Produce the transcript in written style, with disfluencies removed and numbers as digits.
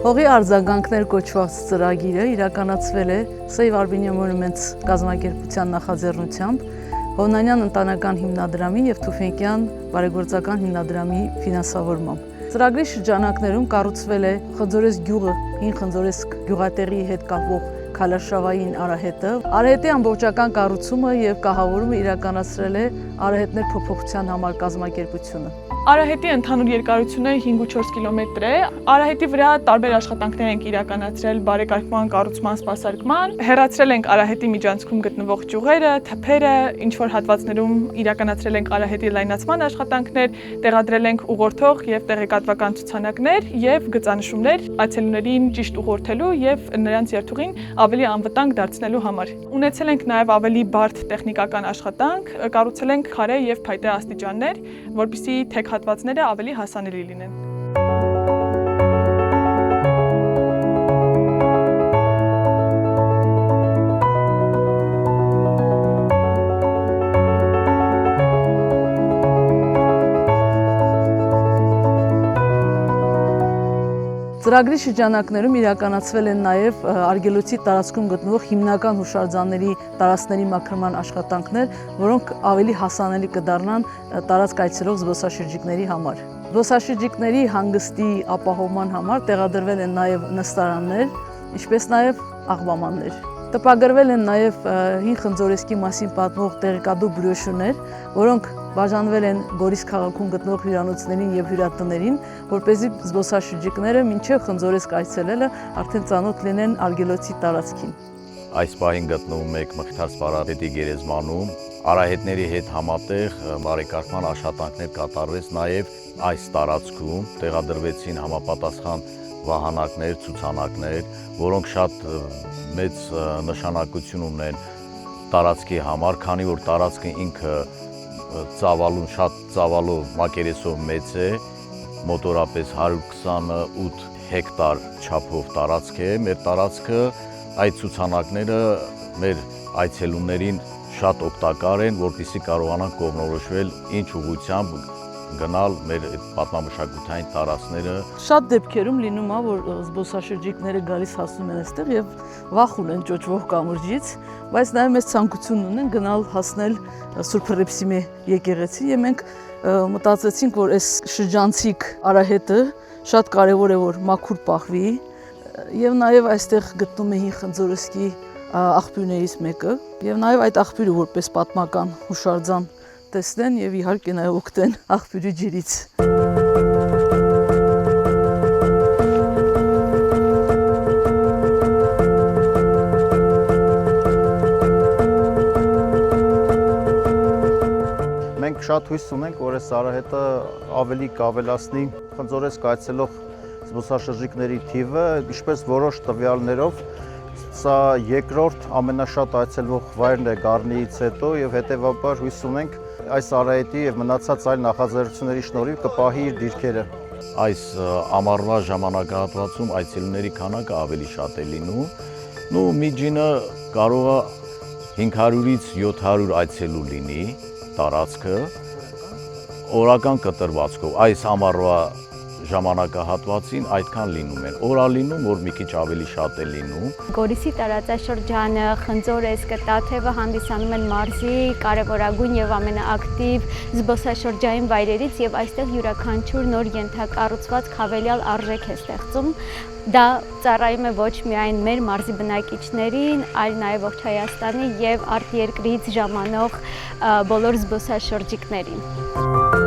Հողի արձագանքներ կոչված ծրագիրը իրականացվել է Save Armenia Monuments կազմակերպության նախաձեռնությամբ Հովնանյան ընտանեկան հիմնադրամի և Թուֆենկյան բարեգործական հիմնադրամի ֆինանսավորմամբ։ Ծրագրի շրջանակներում կառուցվել է Խնձորես գյուղը, հին Խնձորես գյուղատեղի հետ կապող քալաշավային արահետը։ Արահետի ամբողջական կառուցումը և կահավորումը իրականացրել է Արահետներ փոփոխության համար կազմակերպությունը։ Արահետի ընդհանուր երկարությունը 5,4 կիլոմետր է։ Արահետի վրա տարբեր աշխատանքներ ենք իրականացրել բարեկարգման, կառուցման, սպասարկման։ Հեռացրել ենք արահետի միջանցքում գտնվող ճյուղերը, թփերը, ինչ-որ հատվածներում իրականացրել ենք արահետի լայնացման աշխատանքներ, տեղադրել ենք ուղղորդող և տեղեկատվական ցուցանակներ և գծանշումներ այցելուներին ճիշտ ուղղորդելու և նրանց երթուղին ավելի անվտանգ դարձնելու համար։ Ունեցել ենք նաև ավելի բարդ տեխնիկական աշխատանք, կառուցել ենք քարե և փայտե աստիճաններ, որպեսզի թեք հատվածները ավելի հասանելի լինեն։ Ծրագրի շրջանակներում իրականացվել են նաև արգելոցի տարածքում գտնվող հիմնական հուշարձանների տարածքների մաքրման աշխատանքներ, որոնք ավելի հասանելի կդառնան տարածք այցելող զբոսաշրջիկների համար։ Զբոսաշրջիկների հանգստի ապահովման համար տեղադրվել են նաև նստարաններ, ինչպես նաև աղբամաններ։ Տպագրվել են նաև հին Խնձորեսկի մասին պատմող տեղեկատու բրյոշուրներ, որոնք բաժանվել են Գորիս քաղաքում գտնվող հյուրանոցներին և հյուրատներին, որպեսզի զբոսաշրջիկները մինչև Խնձորեսկ այցելելը արդեն ծանոթ լինեն արգելոցի տարածքին։ Այս պահին գտնվում ենք Մխիթար Արահետի գերեզմանում։ Արահետների հետ համատեղ բարեկարգման աշխատանքներ կատարվեց նաև այս տարածքում, տեղադրվեցին համապատասխան վահանակներ, ցուցանակներ, որոնք շատ մեծ նշանակություն ունեն տարածքի համար, քանի որ տարածքը ինքը շատ ծավալու մակերեսով մեծ է, մոտորապես 128 հեկտար չափով տարածք է մեր տարածքը, այդ ցուցանակները մեր այցելուներին շատ օգտակար են, որպեսզի կարողանան կողմնորոշվել ինչ ուղղությամբ գնալ մեր պատմամշակութային տարածքները։ Շատ դեպքերում լինում է, որ զբոսաշրջիկները գալիս հասնում են այստեղ եւ վախ ունեն ճոճվող կամրջից, բայց նաեւ մեծ ցանկություն ունեն գնալ հասնել Սուրբ Հռիփսիմի եկեղեցի եւ մենք մտածեցինք, որ այս շրջանցիկ արահետը շատ կարեւոր է, որ մաքուր պահվի եւ նաեւ այստեղ գտնում է հին Խնձորեսկի աղբյուրներից մեկը եւ նաեւ այդ աղբյուրը որպես պատմական հուշարձան տեսնեն եւ իհարկե նաեւ օգտեն աղբյուրի ջրից։ Մենք շատ հույս ունենք, որ այս արահետը ավելի կավելացնի Խնձորեսկ այցելող զբոսաշրջիկների թիվը, ինչպես որոշ տվյալներով սա երկրորդ ամենաշատ այցելվող վայրն է Գառնիից հետո եւ հետեւաբար հույս ունենք այս արահետի եւ մնացած այլ նախաձեռնությունների շնորհիվ կպահի իր դիրքերը։ Այս ամառվա ժամանակահատվածում այցելուների քանակը ավելի շատ է լինում։ Միջինը կարող է 500-ից 700 այցելու լինի տարածքը օրական կտրվածքով այս ամառվա ժամանակահատվածին այդքան լինում են։ Օրալինում, որ մի քիչ ավելի շատ է լինում։ Գորիսի տարածաշրջանը, Խնձորեսկը, Տաթևը հանդիսանում են մարզի կարևորագույն եւ ամենաակտիվ զբոսաշրջային վայրերից եւ այստեղ յուրաքանչյուր նոր ենթակառուցվածք հավելյալ արժեք է ստեղծում։ Դա ծառայում է ոչ միայն մեր մարզի բնակիչներին, այլ նաեւ ողջ Հայաստանի եւ արտերկրից ժամանող բոլոր զբոսաշրջիկներին։